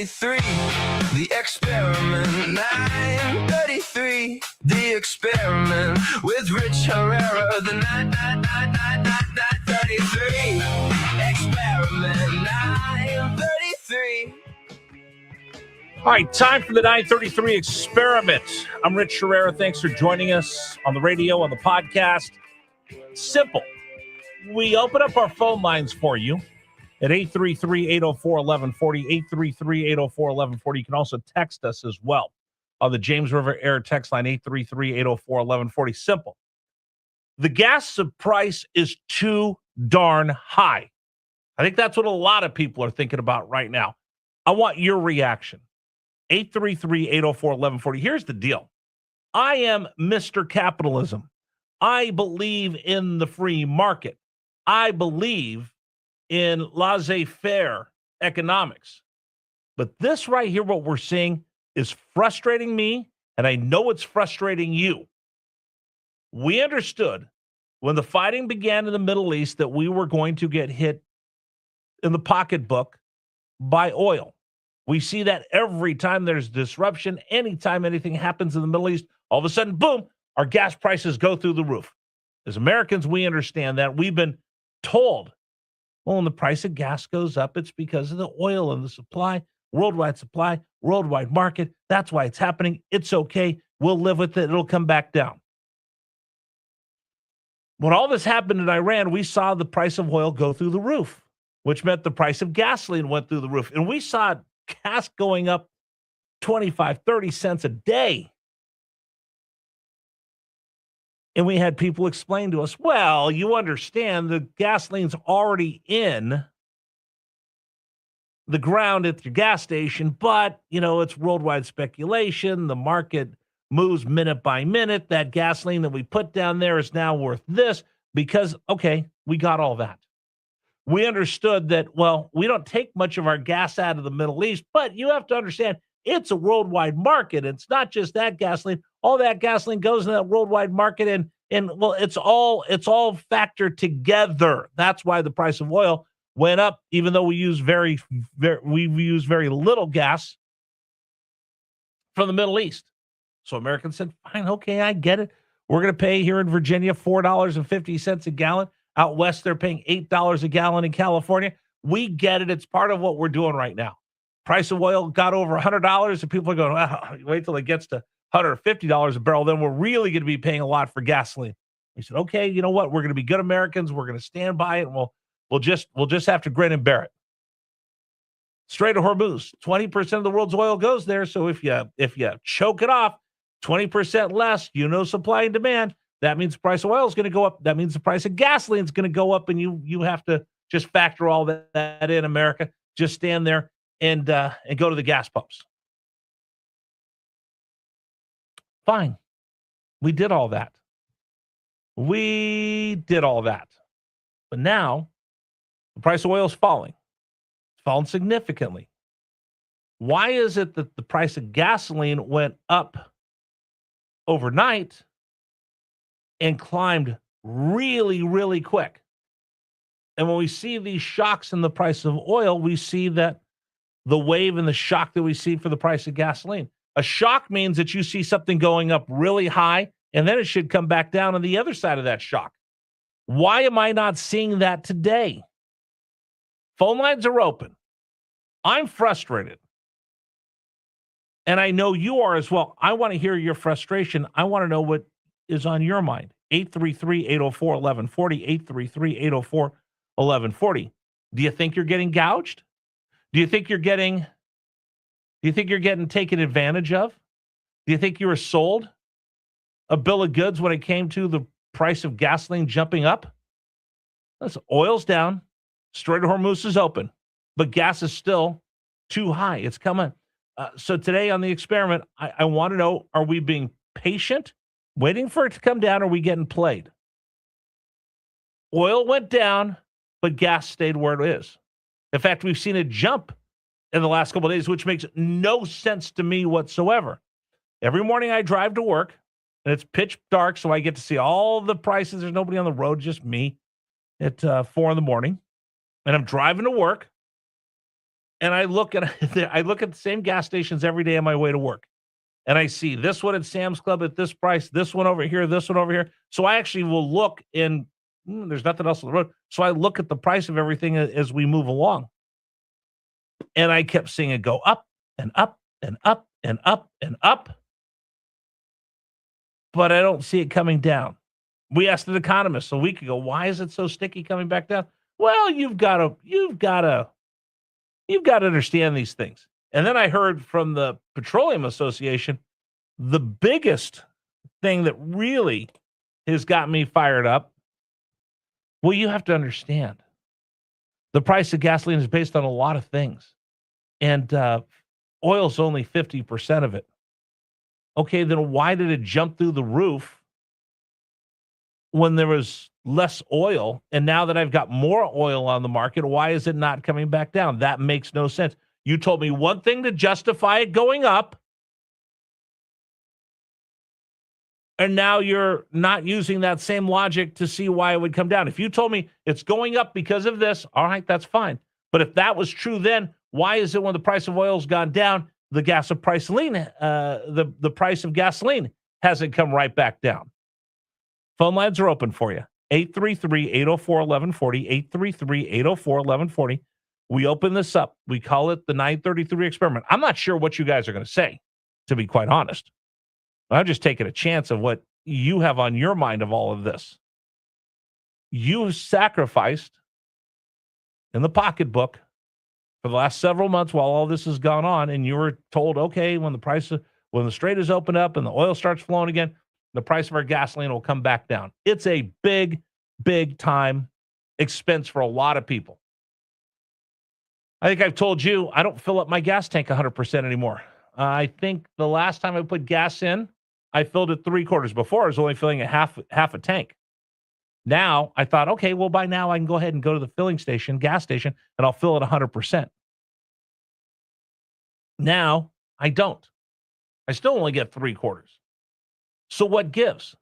9:33, the experiment. 9:33, the experiment with Rich Herrera. The 9:33 experiment. 9:33. All right, time for the 9:33 experiment. I'm Rich Herrera. Thanks for joining us on the radio, on the podcast. Simple. We open up our phone lines for you at 833-804-1140, 833-804-1140. You can also text us as well on the James River Air text line, 833-804-1140. Simple. The gas price is too darn high. I think that's what a lot of people are thinking about right now. I want your reaction. 833-804-1140. Here's the deal. I am Mr. Capitalism. I believe in the free market. I believe in laissez-faire economics. But this right here, what we're seeing, is frustrating me, and I know it's frustrating you. We understood when the fighting began in the Middle East that we were going to get hit in the pocketbook by oil. We see that every time there's disruption, anytime anything happens in the Middle East, all of a sudden, boom, our gas prices go through the roof. As Americans, we understand that. We've been told, well, when the price of gas goes up, it's because of the oil and the supply, worldwide market. That's why it's happening. It's okay. We'll live with it. It'll come back down. When all this happened in Iran, we saw the price of oil go through the roof, which meant the price of gasoline went through the roof. And we saw gas going up 25, 30 cents a day. And we had people explain to us, well, you understand the gasoline's already in the ground at your gas station, but, it's worldwide speculation. The market moves minute by minute. That gasoline that we put down there is now worth this because, okay, we got all that. We understood that, well, we don't take much of our gas out of the Middle East, but you have to understand it's a worldwide market. It's not just that gasoline. All that gasoline goes in that worldwide market, and well, it's all factored together. That's why the price of oil went up, even though we use very little gas from the Middle East. So Americans said, fine, okay, I get it. We're going to pay here in Virginia $4.50 a gallon. Out west, they're paying $8 a gallon in California. We get it. It's part of what we're doing right now. Price of oil got over $100, and people are going, well, wait till it gets to $150 a barrel, then we're really going to be paying a lot for gasoline. We said, okay, you know what? We're going to be good Americans. We're going to stand by it, and we'll just have to grin and bear it. Strait of Hormuz, 20% of the world's oil goes there. So if you choke it off, 20% less, supply and demand, that means the price of oil is going to go up. That means the price of gasoline is going to go up, and you have to just factor all that in, America. Just stand there and go to the gas pumps. Fine. We did all that. But now the price of oil is falling. It's fallen significantly. Why is it that the price of gasoline went up overnight and climbed really, really quick? And when we see these shocks in the price of oil, we see that the wave and the shock that we see for the price of gasoline. A shock means that you see something going up really high, and then it should come back down on the other side of that shock. Why am I not seeing that today? Phone lines are open. I'm frustrated. And I know you are as well. I want to hear your frustration. I want to know what is on your mind. 833-804-1140, 833-804-1140. Do you think you're getting gouged? Do you think you're getting taken advantage of? Do you think you were sold a bill of goods when it came to the price of gasoline jumping up? Listen, oil's down, Strait of Hormuz is open, but gas is still too high. It's coming. So today on the experiment, I want to know, are we being patient, waiting for it to come down, or are we getting played? Oil went down, but gas stayed where it is. In fact, we've seen it jump in the last couple of days, which makes no sense to me whatsoever. Every morning I drive to work, and it's pitch dark, so I get to see all the prices. There's nobody on the road, just me at 4 in the morning. And I'm driving to work, And I look at the same gas stations every day on my way to work. And I see this one at Sam's Club at this price, this one over here, this one over here. So I actually will look and there's nothing else on the road. So I look at the price of everything as we move along. And I kept seeing it go up and up and up and up and up. But I don't see it coming down. We asked an economist a week ago, why is it so sticky coming back down? Well, you've got to understand these things. And then I heard from the Petroleum Association, the biggest thing that really has got me fired up. Well, you have to understand the price of gasoline is based on a lot of things. And oil's only 50% of it. Okay, then why did it jump through the roof when there was less oil? And now that I've got more oil on the market, why is it not coming back down? That makes no sense. You told me one thing to justify it going up, and now you're not using that same logic to see why it would come down. If you told me it's going up because of this, all right, that's fine. But if that was true then, why is it when the price of oil's gone down, the price of gasoline hasn't come right back down? Phone lines are open for you. 833-804-1140, 833-804-1140. We open this up. We call it the 933 experiment. I'm not sure what you guys are going to say, to be quite honest. I'm just taking a chance of what you have on your mind of all of this. You sacrificed in the pocketbook for the last several months while all this has gone on, and you were told, okay, when the Strait is opened up and the oil starts flowing again, the price of our gasoline will come back down. It's a big, big time expense for a lot of people. I think I've told you I don't fill up my gas tank 100% anymore. I think the last time I put gas in, I filled it 3/4. Before, I was only filling a half a tank. Now, I thought, okay, well, by now I can go ahead and go to the gas station, and I'll fill it 100%. Now, I don't. I still only get 3/4. So what gives?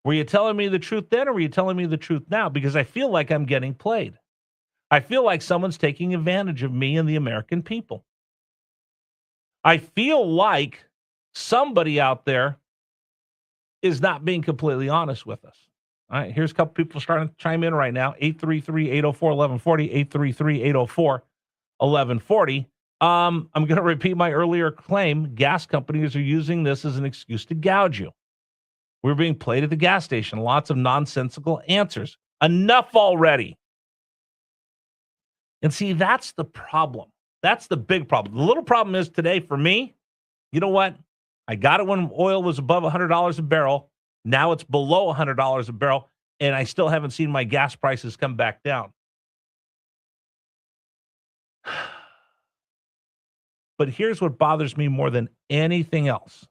Were you telling me the truth then, or were you telling me the truth now? Because I feel like I'm getting played. I feel like someone's taking advantage of me and the American people. I feel like somebody out there is not being completely honest with us. All right, here's a couple people starting to chime in right now. 833-804-1140, 833-804-1140. I'm going to repeat my earlier claim. Gas companies are using this as an excuse to gouge you. We're being played at the gas station. Lots of nonsensical answers. Enough already. And see, that's the problem. That's the big problem. The little problem is today for me, you know what? I got it when oil was above $100 a barrel. Now it's below $100 a barrel, and I still haven't seen my gas prices come back down. But here's what bothers me more than anything else.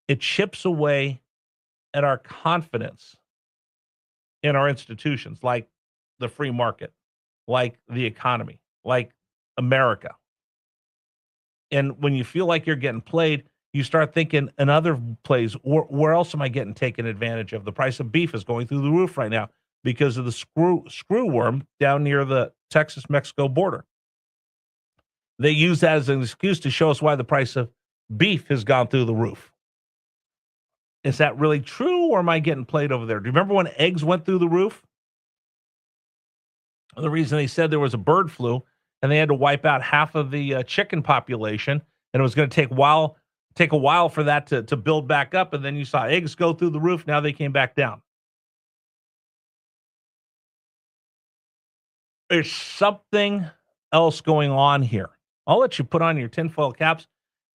It chips away at our confidence in our institutions, like the free market, like the economy, like America. And when you feel like you're getting played, you start thinking in other plays, where else am I getting taken advantage of? The price of beef is going through the roof right now because of the screw worm down near the Texas-Mexico border. They use that as an excuse to show us why the price of beef has gone through the roof. Is that really true, or am I getting played over there? Do you remember when eggs went through the roof? The reason they said there was a bird flu, and they had to wipe out half of the chicken population, and it was going to take a while for that to build back up, and then you saw eggs go through the roof. Now they came back down. There's something else going on here. I'll let you put on your tinfoil caps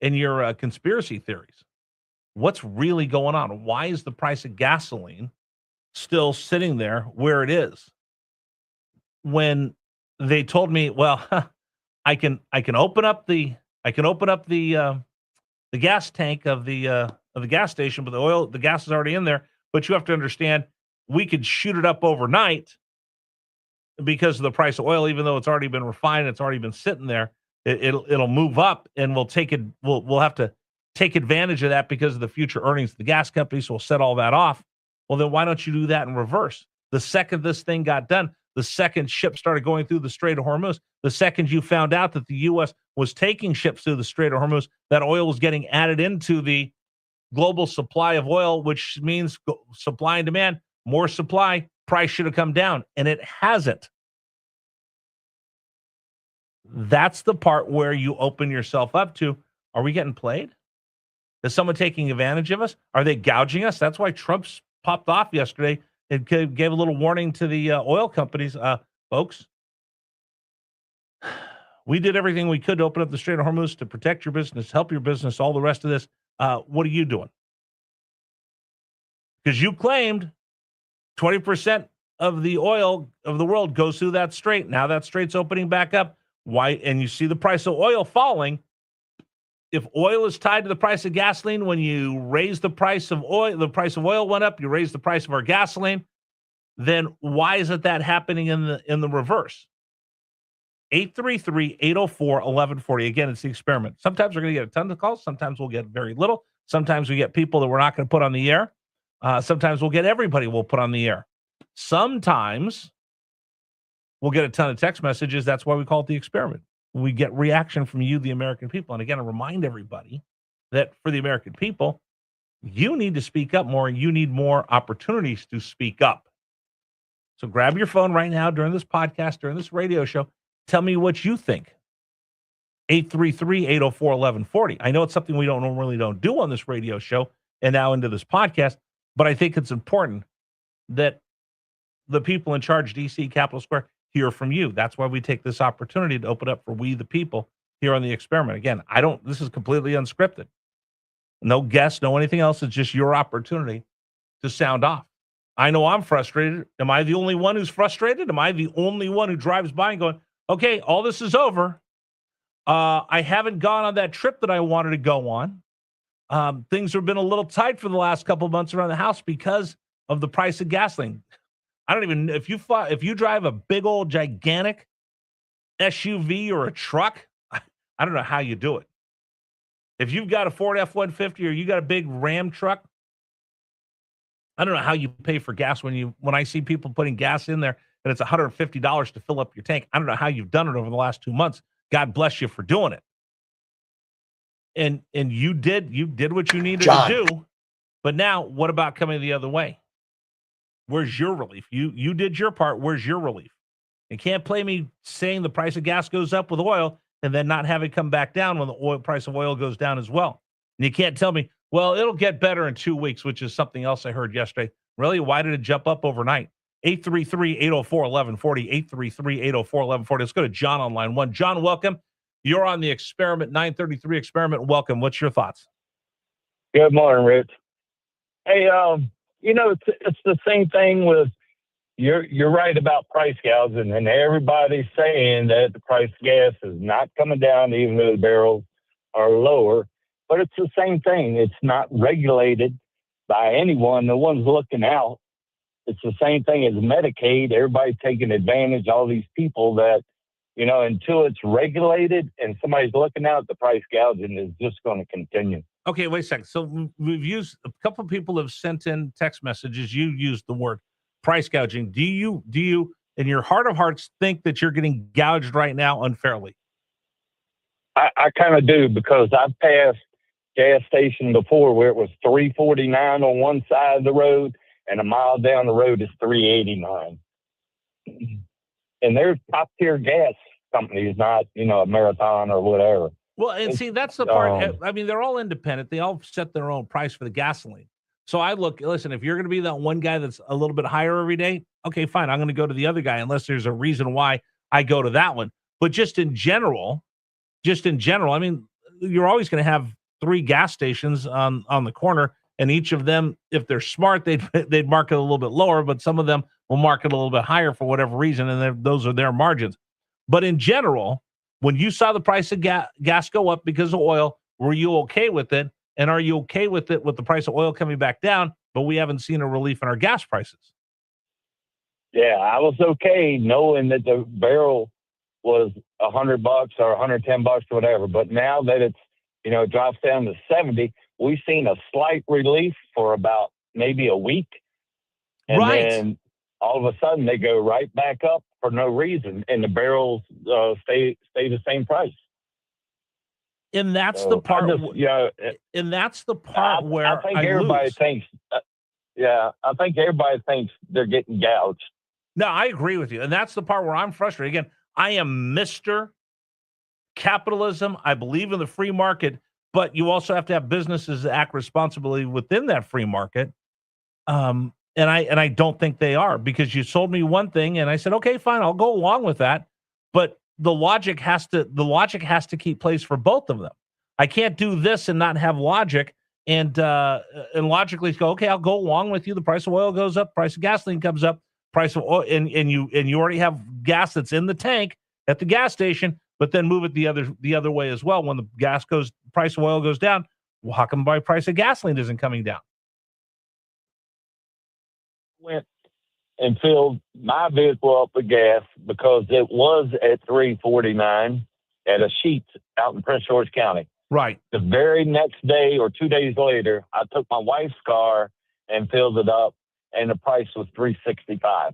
and your conspiracy theories. What's really going on? Why is the price of gasoline still sitting there where it is? When they told me, well, I can open up the gas tank of the gas station, but the gas is already in there. But you have to understand, we could shoot it up overnight because of the price of oil, even though it's already been refined, it's already been sitting there. It'll move up, and we'll have to take advantage of that because of the future earnings of the gas company. So we'll set all that off. Well, then why don't you do that in reverse? The second this thing got done, the second ships started going through the Strait of Hormuz, the second you found out that the U.S. was taking ships through the Strait of Hormuz, that oil was getting added into the global supply of oil, which means supply and demand, more supply, price should have come down, and it hasn't. That's the part where you open yourself up to, are we getting played? Is someone taking advantage of us? Are they gouging us? That's why Trump's popped off yesterday and gave a little warning to the oil companies. Folks, we did everything we could to open up the Strait of Hormuz to protect your business, help your business, all the rest of this. What are you doing? Because you claimed 20% of the oil of the world goes through that strait. Now that strait's opening back up. Why? And you see the price of oil falling. If oil is tied to the price of gasoline, when you raise the price of oil, the price of oil went up, you raise the price of our gasoline, then why isn't that happening in the reverse? 833-804-1140. Again, it's the experiment. Sometimes we're going to get a ton of calls. Sometimes we'll get very little. Sometimes we get people that we're not going to put on the air. Sometimes we'll get everybody we'll put on the air. Sometimes we'll get a ton of text messages. That's why we call it the experiment. We get reaction from you, the American people. And again, I remind everybody that for the American people, you need to speak up more. You need more opportunities to speak up. So grab your phone right now during this podcast, during this radio show. Tell me what you think. 833-804-1140. I know it's something we normally don't do on this radio show and now into this podcast, but I think it's important that the people in charge, DC, Capitol Square, hear from you. That's why we take this opportunity to open up for we, the people, here on the experiment. Again, this is completely unscripted. No guests, no anything else. It's just your opportunity to sound off. I know I'm frustrated. Am I the only one who's frustrated? Am I the only one who drives by and going, okay, all this is over. I haven't gone on that trip that I wanted to go on. Things have been a little tight for the last couple of months around the house because of the price of gasoline. I don't even, if you drive a big old gigantic SUV or a truck, I don't know how you do it. If you've got a Ford F-150 or you got a big Ram truck, I don't know how you pay for gas when I see people putting gas in there and it's $150 to fill up your tank. I don't know how you've done it over the last 2 months. God bless you for doing it. And you did what you needed to do. But now what about coming the other way? Where's your relief? You did your part. Where's your relief? You can't play me saying the price of gas goes up with oil and then not have it come back down when the price of oil goes down as well. And you can't tell me, well, it'll get better in 2 weeks, which is something else I heard yesterday. Really? Why did it jump up overnight? 833-804-1140, 833-804-1140. Let's go to John on line one. John, welcome. You're on the Experiment 933 Experiment. Welcome. What's your thoughts? Good morning, Rich. Hey, it's the same thing with you're right about price gouging, and everybody's saying that the price of gas is not coming down, even though the barrels are lower. But it's the same thing. It's not regulated by anyone. No one's looking out. It's the same thing as Medicaid. Everybody's taking advantage of all these people that, until it's regulated and somebody's looking out, the price gouging is just going to continue. Okay, wait a second. So we've used, a couple of people have sent in text messages. You used the word price gouging. Do you, in your heart of hearts, think that you're getting gouged right now unfairly? I kind of do, because I've passed gas station before where it was $3.49 on one side of the road, and a mile down the road is $3.89. And they're top tier gas companies, not a Marathon or whatever. Well, and see, that's the part. I mean, they're all independent. They all set their own price for the gasoline. So listen, if you're going to be that one guy that's a little bit higher every day, okay, fine. I'm going to go to the other guy unless there's a reason why I go to that one. But just in general, I mean, you're always going to have 3 gas stations on the corner, and each of them, if they're smart, they'd market a little bit lower, but some of them will market a little bit higher for whatever reason, and those are their margins. But in general, when you saw the price of gas go up because of oil, were you okay with it? And are you okay with it with the price of oil coming back down, but we haven't seen a relief in our gas prices? Yeah, I was okay knowing that the barrel was $100 or $110 or whatever. But now that it's, it drops down to 70, we've seen a slight relief for about maybe a week. And right. then all of a sudden they go right back up for no reason, and the barrels stay the same price. And that's So the part. And that's the part where I think everybody lose. thinks. I think everybody thinks they're getting gouged. No, I agree with you, and that's the part where I'm frustrated. Again, I am Mr. Capitalism. I believe in the free market, but you also have to have businesses that act responsibly within that free market. And I don't think they are, because you sold me one thing and I said, okay, fine, I'll go along with that. But the logic has to keep place for both of them. I can't do this and not have logic and logically go, okay, I'll go along with you. The price of oil goes up, price of gasoline comes up, price of oil, and you already have gas that's in the tank at the gas station, but then move it the other way as well. When the price of oil goes down, well, how come my price of gasoline isn't coming down? Went and filled my vehicle up with gas because it was at $3.49 at a Sheetz out in Prince George County. Right. The very next day or 2 days later, I took my wife's car and filled it up, and the price was $3.65.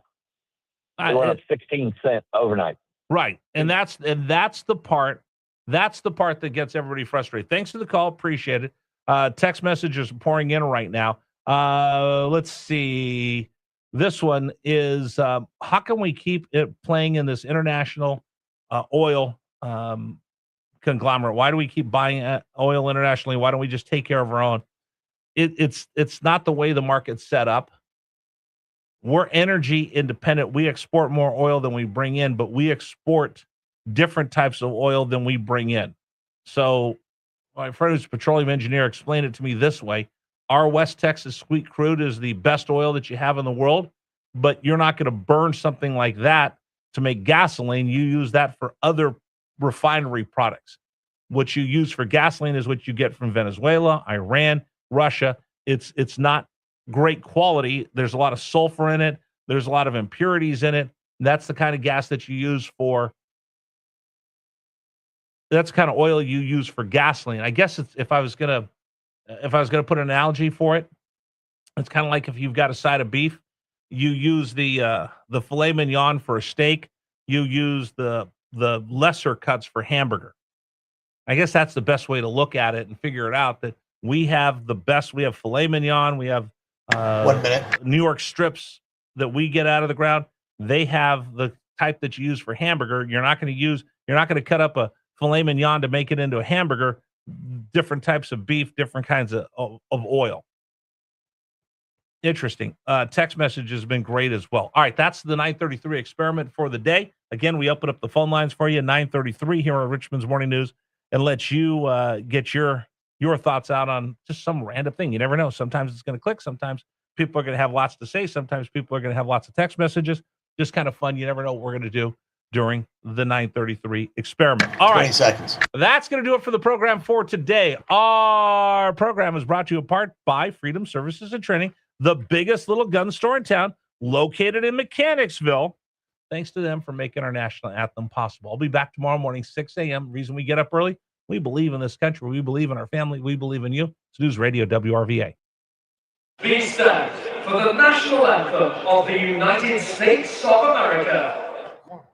It went up 16 cents overnight. Right, and that's the part. That's the part that gets everybody frustrated. Thanks for the call, appreciate it. Text messages pouring in right now. Let's see. This one is, how can we keep it playing in this international oil conglomerate? Why do we keep buying oil internationally? Why don't we just take care of our own? It's not the way the market's set up. We're energy independent. We export more oil than we bring in, but we export different types of oil than we bring in. So my friend who's a petroleum engineer explained it to me this way. Our West Texas sweet crude is the best oil that you have in the world, but you're not going to burn something like that to make gasoline. You use that for other refinery products. What you use for gasoline is what you get from Venezuela, Iran, Russia. It's not great quality. There's a lot of sulfur in it. There's a lot of impurities in it. That's the kind of gas that you use that's the kind of oil you use for gasoline. I guess if I was gonna put an analogy for it, it's kind of like if you've got a side of beef, you use the filet mignon for a steak. You use the lesser cuts for hamburger. I guess that's the best way to look at it and figure it out, that we have the best. We have filet mignon. We have 1 minute. New York strips that we get out of the ground. They have the type that you use for hamburger. You're not going to cut up a filet mignon to make it into a hamburger. Different types of beef, different kinds of oil. Interesting. Text message has been great as well. All right, that's the 933 experiment for the day. Again, we open up the phone lines for you, 933 here on Richmond's Morning News, and let you get your thoughts out on just some random thing. You never know. Sometimes it's going to click. Sometimes people are going to have lots to say. Sometimes people are going to have lots of text messages. Just kind of fun. You never know what we're going to do during the 933 experiment. All right. 20 seconds. That's going to do it for the program for today. Our program is brought to you in part by Freedom Services and Training, the biggest little gun store in town, located in Mechanicsville. Thanks to them for making our national anthem possible. I'll be back tomorrow morning, 6 a.m. Reason we get up early, we believe in this country. We believe in our family. We believe in you. It's News Radio WRVA. Please stand for the national anthem of the United States of America.